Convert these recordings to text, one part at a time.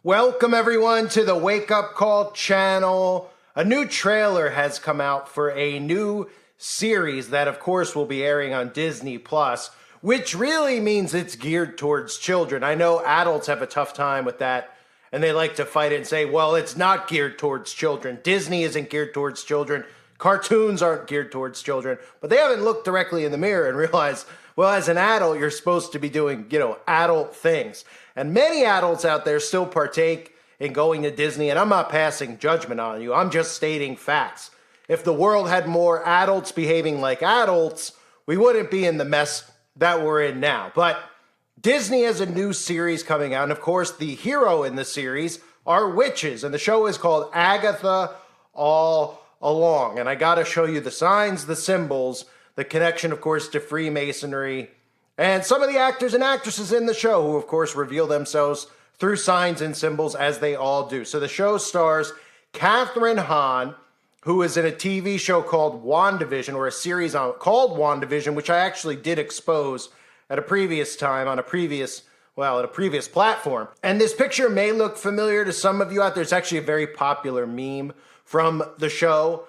Welcome everyone to the Wake Up Call channel. A new trailer has come out for a new series that of course will be airing on Disney Plus, which really means it's geared towards children. I know adults have a tough time with that and they like to fight it and say, well, it's not geared towards children. Disney isn't geared towards children. Cartoons aren't geared towards children. But they haven't looked directly in the mirror and realized, well, as an adult, you're supposed to be doing, adult things. And many adults out there still partake in going to Disney, and I'm not passing judgment on you. I'm just stating facts. If the world had more adults behaving like adults, we wouldn't be in the mess that we're in now. But Disney has a new series coming out, and of course, the hero in the series are witches, and the show is called Agatha All Along. And I gotta show you the signs, the symbols, the connection, of course, to Freemasonry, and some of the actors and actresses in the show who, of course, reveal themselves through signs and symbols as they all do. So the show stars Catherine Hahn, who is in a TV show called WandaVision, or a series called WandaVision, which I actually did expose at a previous time on a previous platform. And this picture may look familiar to some of you out there. It's actually a very popular meme from the show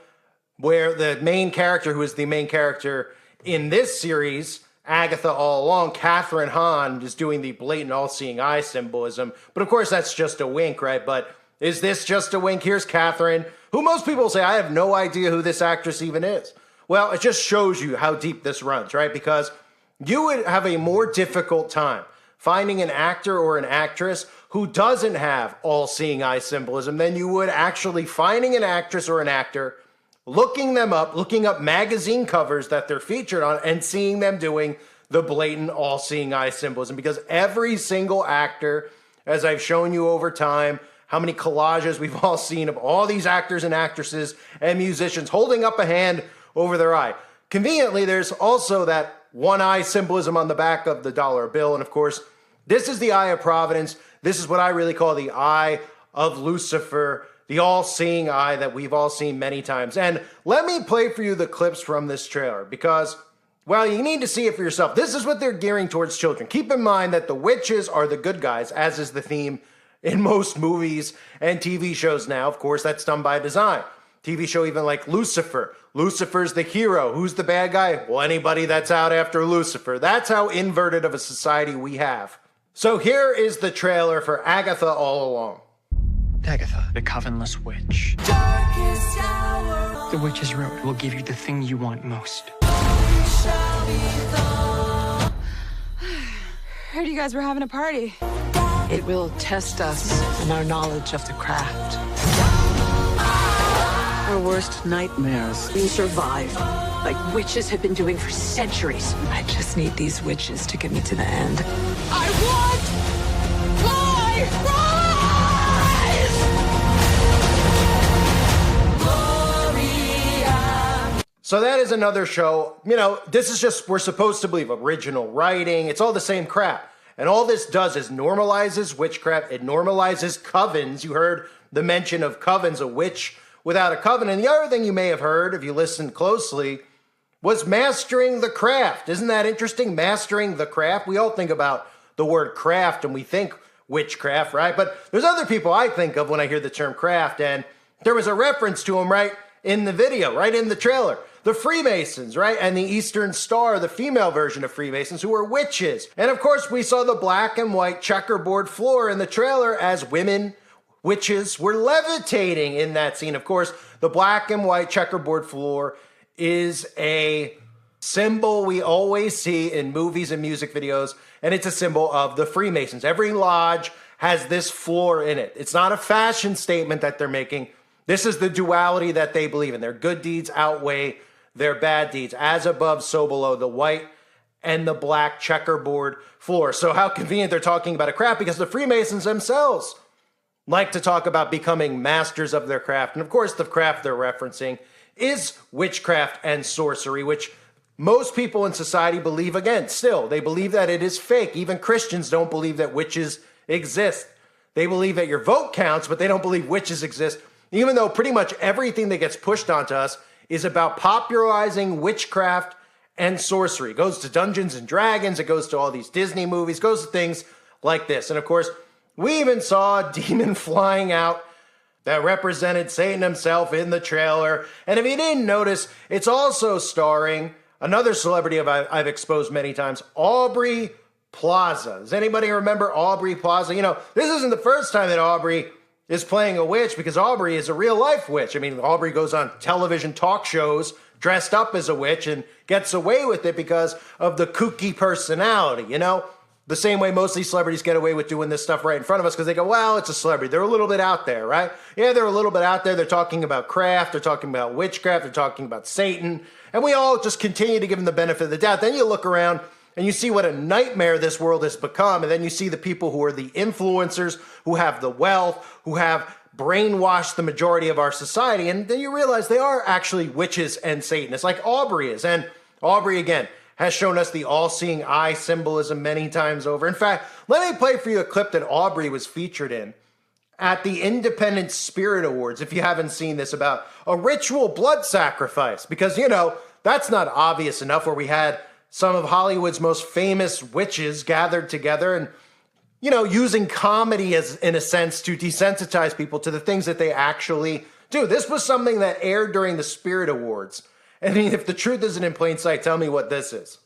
where the main character, who is the main character in this series, Agatha All Along, Catherine Hahn, is doing the blatant all-seeing eye symbolism. But of course, that's just a wink, right? But is this just a wink? Here's Catherine, who most people say, I have no idea who this actress even is. Well, it just shows you how deep this runs, right? Because you would have a more difficult time finding an actor or an actress who doesn't have all-seeing eye symbolism than you would actually finding an actress or an actor, looking up magazine covers that they're featured on, and seeing them doing the blatant all-seeing eye symbolism. Because every single actor, as I've shown you over time, how many collages we've all seen of all these actors and actresses and musicians holding up a hand over their eye. Conveniently, there's also that one eye symbolism on the back of the dollar bill. And of course, this is the Eye of Providence. This is what I really call the Eye of Lucifer, the all-seeing eye that we've all seen many times. And let me play for you the clips from this trailer because, well, you need to see it for yourself. This is what they're gearing towards children. Keep in mind that the witches are the good guys, as is the theme in most movies and TV shows now. Of course, that's done by design. TV show even like Lucifer. Lucifer's the hero. Who's the bad guy? Well, anybody that's out after Lucifer. That's how inverted of a society we have. So here is the trailer for Agatha All Along. Agatha, the covenless witch. The witch's road will give you the thing you want most. Heard you guys were having a party. It will test us in our knowledge of the craft. Our worst nightmares, we survive, like witches have been doing for centuries. I just need these witches to get me to the end. I want my prize! So that is another show. This is just, we're supposed to believe, original writing. It's all the same crap. And all this does is normalizes witchcraft. It normalizes covens. You heard the mention of covens, a witch without a coven. And the other thing you may have heard, if you listened closely, was mastering the craft. Isn't that interesting? Mastering the craft. We all think about the word craft and we think witchcraft, right? But there's other people I think of when I hear the term craft. And there was a reference to them right in the video, right in the trailer. The Freemasons, right? And the Eastern Star, the female version of Freemasons, who are witches. And of course, we saw the black and white checkerboard floor in the trailer as women, witches, were levitating in that scene. Of course, the black and white checkerboard floor is a symbol we always see in movies and music videos, and it's a symbol of the Freemasons. Every lodge has this floor in it. It's not a fashion statement that they're making. This is the duality that they believe in. Their good deeds outweigh their bad deeds. As above, so below, the white and the black checkerboard floor. So how convenient they're talking about a craft, because the Freemasons themselves like to talk about becoming masters of their craft. And of course, the craft they're referencing is witchcraft and sorcery, which most people in society believe, again, still. They believe that it is fake. Even Christians don't believe that witches exist. They believe that your vote counts, but they don't believe witches exist, even though pretty much everything that gets pushed onto us is about popularizing witchcraft and sorcery. It goes to Dungeons and Dragons, it goes to all these Disney movies, goes to things like this. And of course, We even saw a demon flying out that represented Satan himself in the trailer. And if you didn't notice, it's also starring another celebrity I've exposed many times, Aubrey Plaza. Does anybody remember Aubrey Plaza? You know, this isn't the first time that Aubrey is playing a witch, because Aubrey is a real-life witch. I mean, Aubrey goes on television talk shows dressed up as a witch and gets away with it because of the kooky personality, you know? The same way most of these celebrities get away with doing this stuff right in front of us because they go, well, it's a celebrity. They're a little bit out there, right? Yeah, they're a little bit out there. They're talking about craft. They're talking about witchcraft. They're talking about Satan. And we all just continue to give them the benefit of the doubt. Then you look around and you see what a nightmare this world has become. And then you see the people who are the influencers, who have the wealth, who have brainwashed the majority of our society. And then you realize they are actually witches and Satanists, like Aubrey is. And Aubrey, again, has shown us the all-seeing eye symbolism many times over. In fact, let me play for you a clip that Aubrey was featured in at the Independent Spirit Awards, if you haven't seen this, about a ritual blood sacrifice. Because, you know, that's not obvious enough, where we had some of Hollywood's most famous witches gathered together and, you know, using comedy as, in a sense, to desensitize people to the things that they actually do. This was something that aired during the Spirit Awards. I mean, if the truth isn't in plain sight, tell me what this is.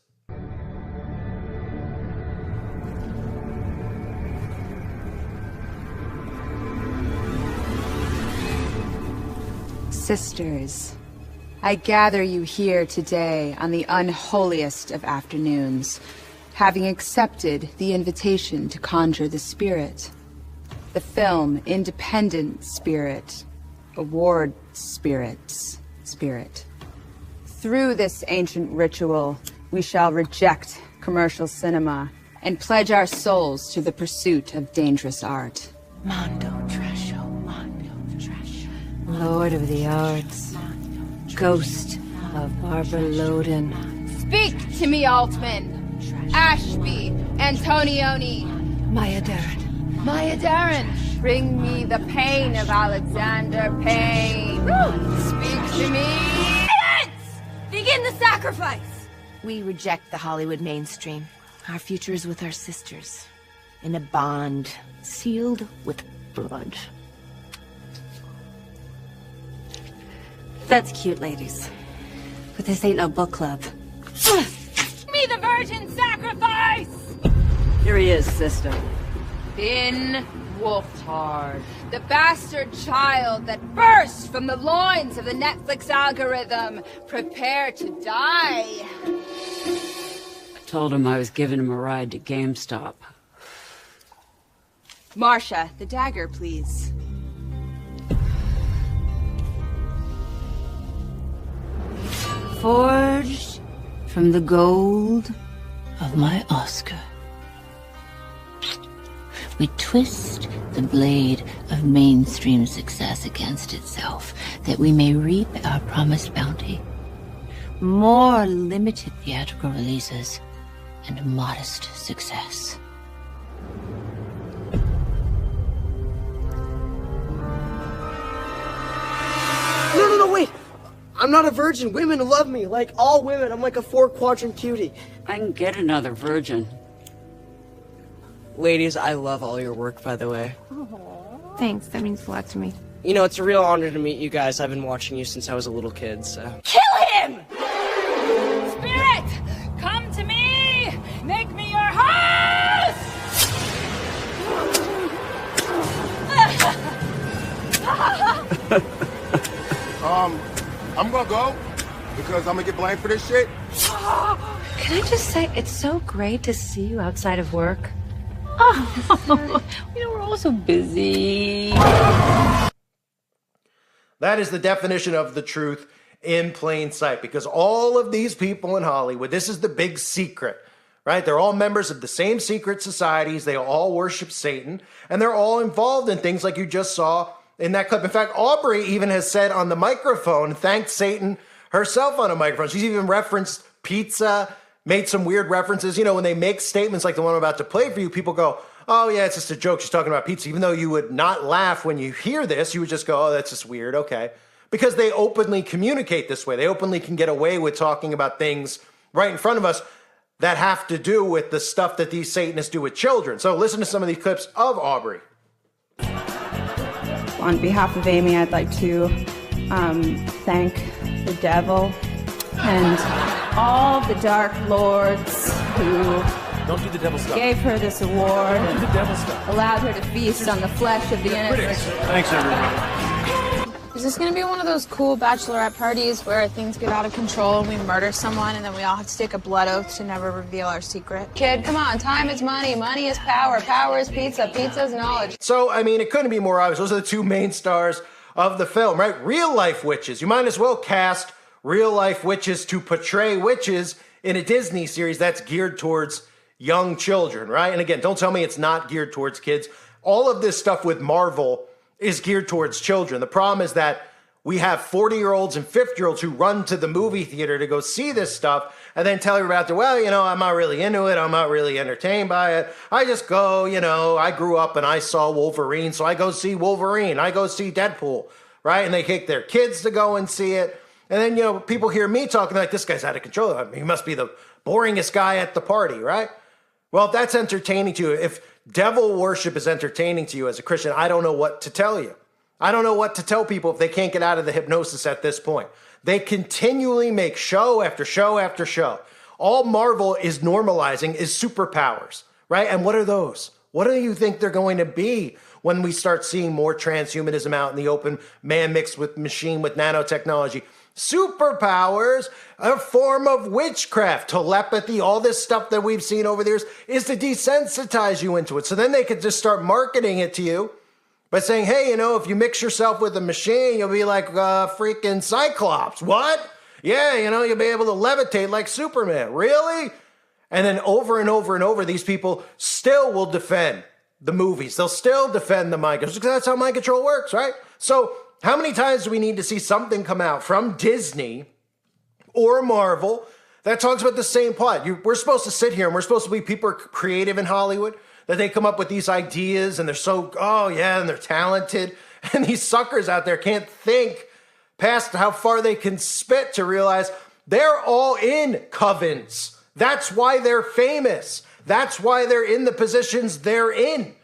Sisters, I gather you here today on the unholiest of afternoons, having accepted the invitation to conjure the spirit. The film Independent Spirit, Award Spirits, Spirit. Through this ancient ritual, we shall reject commercial cinema and pledge our souls to the pursuit of dangerous art. Mondo Tresho, Mondo Tresho. Lord of the Arts, Ghost of Barbara Loden. Speak to me, Altman! Ashby, Antonioni! Maya Darren. Maya Darren! Bring me the pain of Alexander Payne! Speak to me! Begin the sacrifice! We reject the Hollywood mainstream. Our future is with our sisters. In a bond, sealed with blood. That's cute, ladies. But this ain't no book club. Me the virgin sacrifice! Here he is, sister. Finn Wolftard, the bastard child that burst from the loins of the Netflix algorithm. Prepare to die. I told him I was giving him a ride to GameStop. Marcia, the dagger, please. Forged from the gold of my Oscar. We twist the blade of mainstream success against itself, that we may reap our promised bounty. More limited theatrical releases and modest success. No, wait! I'm not a virgin. Women love me. Like all women, I'm like a 4-quadrant cutie. I can get another virgin. Ladies, I love all your work, by the way. Thanks, that means a lot to me. You know, it's a real honor to meet you guys. I've been watching you since I was a little kid, so... Kill him! Spirit, come to me! Make me your host! I'm gonna go because I'm gonna get blamed for this shit. Can I just say, it's so great to see you outside of work. We're all so busy. That is the definition of the truth in plain sight, because all of these people in Hollywood, this is the big secret, right? They're all members of the same secret societies. They all worship Satan, and they're all involved in things like you just saw in that clip. In fact, Aubrey even has said on the microphone, thanked Satan herself on a microphone. She's even referenced pizza, made some weird references. You know, when they make statements like the one I'm about to play for you, people go, oh yeah, it's just a joke. She's talking about pizza. Even though you would not laugh when you hear this, you would just go, oh, that's just weird. Okay. Because they openly communicate this way. They openly can get away with talking about things right in front of us that have to do with the stuff that these Satanists do with children. So listen to some of these clips of Aubrey. On behalf of Amy, I'd like to thank the devil and all the dark lords who Don't do the devil stuff. gave her this award Don't do the devil stuff. and allowed her to feast on the flesh of the innocent. Thanks, everybody. Is this going to be one of those cool bachelorette parties where things get out of control and we murder someone and then we all have to take a blood oath to never reveal our secret? Kid, come on. Time is money. Money is power. Power is pizza. Pizza is knowledge. So, I mean, it couldn't be more obvious. Those are the two main stars of the film, right? Real life witches. You might as well cast real life witches to portray witches in a Disney series that's geared towards young children, right? And again, don't tell me it's not geared towards kids. All of this stuff with Marvel is geared towards children. The problem is that we have 40-year-olds and 50-year-olds who run to the movie theater to go see this stuff and then tell everybody out there, well, you know, I'm not really into it. I'm not really entertained by it. I just go, you know, I grew up and I saw Wolverine, so I go see Wolverine. I go see Deadpool, right? And they take their kids to go and see it. And then, you know, people hear me talking like, this guy's out of control. I mean, he must be the boringest guy at the party, right? Well, if that's entertaining to you, if devil worship is entertaining to you as a Christian, I don't know what to tell you. I don't know what to tell people if they can't get out of the hypnosis at this point. They continually make show after show after show. All Marvel is normalizing is superpowers, right? And what are those? What do you think they're going to be when we start seeing more transhumanism out in the open, man mixed with machine with nanotechnology? Superpowers, a form of witchcraft, telepathy, all this stuff that we've seen over the years is to desensitize you into it. So then they could just start marketing it to you by saying, hey, you know, if you mix yourself with a machine, you'll be like freaking Cyclops. What? Yeah, you know, you'll be able to levitate like Superman. Really? And then over and over and over, these people still will defend the movies. They'll still defend the mind control because that's how mind control works, right? So how many times do we need to see something come out from Disney or Marvel that talks about the same plot? We're supposed to sit here and we're supposed to be people are creative in Hollywood, that they come up with these ideas and they're so, oh yeah, and they're talented. And these suckers out there can't think past how far they can spit to realize they're all in covens. That's why they're famous. That's why they're in the positions they're in.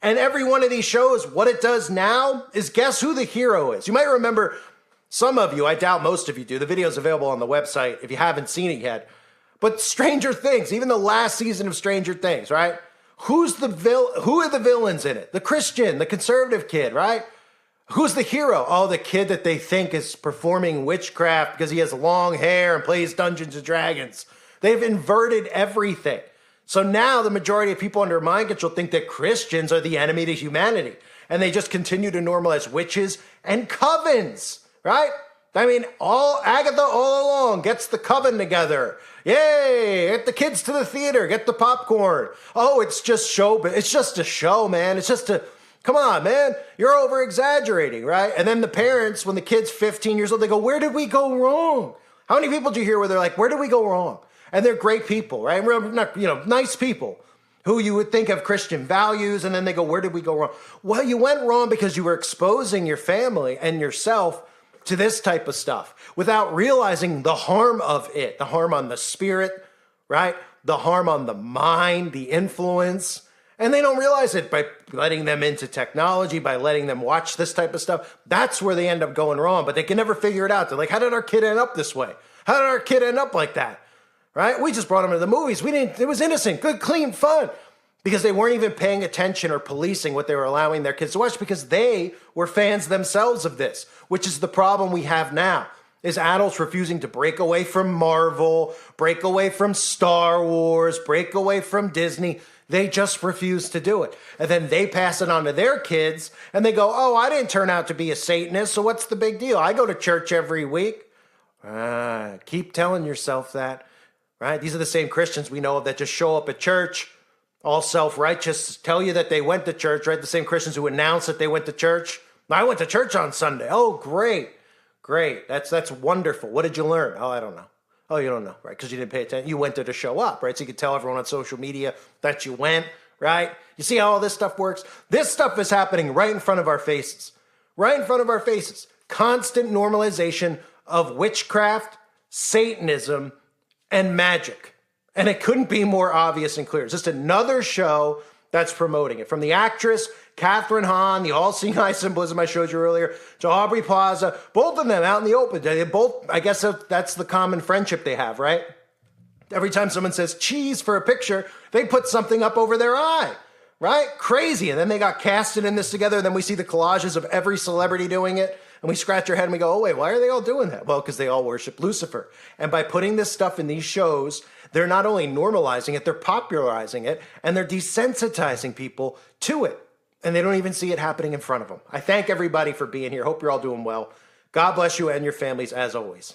And every one of these shows, what it does now is guess who the hero is. You might remember, some of you, I doubt most of you do. The video's available on the website if you haven't seen it yet. But Stranger Things, even the last season of Stranger Things, right? Who are the villains in it? The Christian, the conservative kid, right? Who's the hero? Oh, the kid that they think is performing witchcraft because he has long hair and plays Dungeons and Dragons. They've inverted everything. So now the majority of people under mind control think that Christians are the enemy to humanity. And they just continue to normalize witches and covens, right? I mean, Agatha all along gets the coven together. Yay, get the kids to the theater, get the popcorn. Oh, it's just show, but it's just a show, man. It's just come on, man, you're over exaggerating, right? And then the parents, when the kid's 15 years old, they go, where did we go wrong? How many people do you hear where they're like, where did we go wrong? And they're great people, right? Nice people who you would think have Christian values. And then they go, where did we go wrong? Well, you went wrong because you were exposing your family and yourself to this type of stuff without realizing the harm of it, the harm on the spirit, right? The harm on the mind, the influence. And they don't realize it by letting them into technology, by letting them watch this type of stuff. That's where they end up going wrong, but they can never figure it out. They're like, how did our kid end up this way? How did our kid end up like that? Right? We just brought him to the movies. It was innocent, good, clean fun. Because they weren't even paying attention or policing what they were allowing their kids to watch because they were fans themselves of this, which is the problem we have now, is adults refusing to break away from Marvel, break away from Star Wars, break away from Disney. They just refuse to do it. And then they pass it on to their kids and they go, oh, I didn't turn out to be a Satanist, so what's the big deal? I go to church every week. Keep telling yourself that. Right? These are the same Christians we know of that just show up at church, all self-righteous, tell you that they went to church, right? The same Christians who announce that they went to church. I went to church on Sunday. Oh, great. Great. That's wonderful. What did you learn? Oh, I don't know. Oh, you don't know, right? Because you didn't pay attention. You went there to show up, right? So you could tell everyone on social media that you went, right? You see how all this stuff works? This stuff is happening right in front of our faces. Right in front of our faces. Constant normalization of witchcraft, Satanism, and magic. And it couldn't be more obvious and clear. It's just another show that's promoting it. From the actress, Catherine Hahn, the all-seeing eye symbolism I showed you earlier, to Aubrey Plaza, both of them out in the open. They both, I guess that's the common friendship they have, right? Every time someone says cheese for a picture, they put something up over their eye, right? Crazy. And then they got casted in this together. Then we see the collages of every celebrity doing it. And we scratch our head and we go, oh, wait, why are they all doing that? Well, because they all worship Lucifer. And by putting this stuff in these shows, they're not only normalizing it, they're popularizing it, and they're desensitizing people to it. And they don't even see it happening in front of them. I thank everybody for being here. Hope you're all doing well. God bless you and your families as always.